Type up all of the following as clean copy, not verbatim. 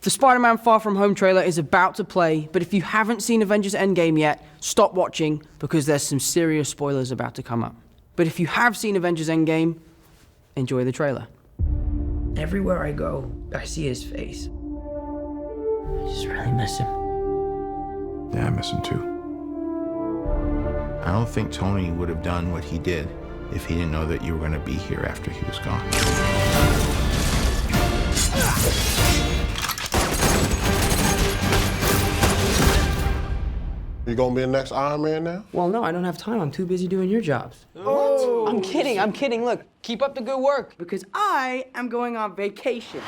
The Spider-Man Far From Home trailer is about to play, but if you haven't seen Avengers Endgame yet, stop watching because there's some serious spoilers about to come up. But if you have seen Avengers Endgame, enjoy the trailer. Everywhere I go, I see his face. I just really miss him. Yeah, I miss him too. I don't think Tony would have done what he did if he didn't know that you were going to be here after he was gone. You gonna be the next Iron Man now? Well, no, I don't have time. I'm too busy doing your jobs. What? I'm kidding. Look, keep up the good work because I am going on vacation.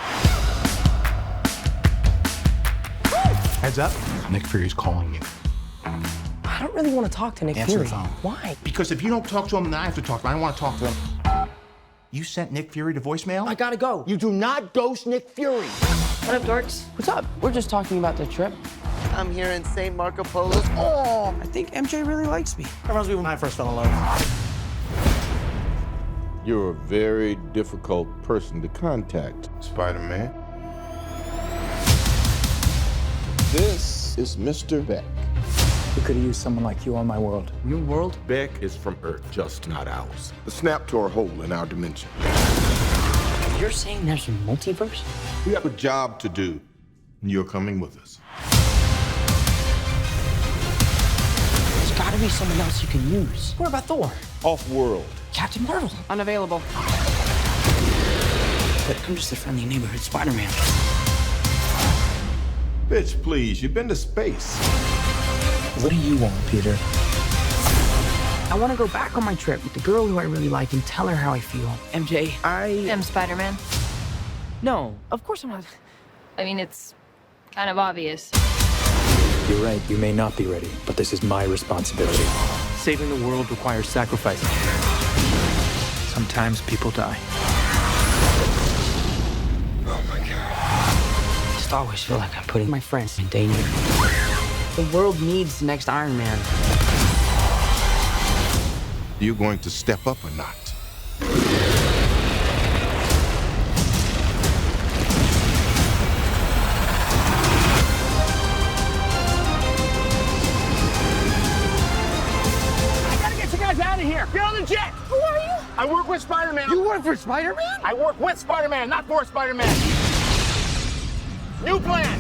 Heads up. Nick Fury's calling you. I don't really want to talk to Nick Answer Fury. the phone. Why? Because if you don't talk to him, then I have to talk to him. I don't want to talk to him. You sent Nick Fury to voicemail? I gotta go. You do not ghost Nick Fury. What up, dorks? What's up? We're just talking about the trip. I'm here in St. Marco Polo. Oh, I think MJ really likes me. That reminds me when I first fell in love. You're a very difficult person to contact, Spider-Man. This is Mr. Beck. We could have used someone like you on my world. Your world? Beck is from Earth, just not ours. The snap to our hole in our dimension. You're saying there's a multiverse? We have a job to do, and you're coming with us. There's gotta be someone else you can use. What about Thor? Off-world. Captain Marvel? Unavailable. But I'm just a friendly neighborhood Spider-Man. Bitch, please, you've been to space. What do you want, Peter? I want to go back on my trip with the girl who I really like and tell her how I feel. MJ, I am Spider-Man. No, of course I'm not. I mean, it's kind of obvious. You're right, you may not be ready, but this is my responsibility. Saving the world requires sacrifice. Sometimes people die. Oh my God. I just always feel like I'm putting my friends in danger. The world needs the next Iron Man. You going to step up or not? I gotta get you guys out of here! Get on the jet! Who are you? I work with Spider-Man. You work for Spider-Man? I work with Spider-Man, not for Spider-Man. New plan!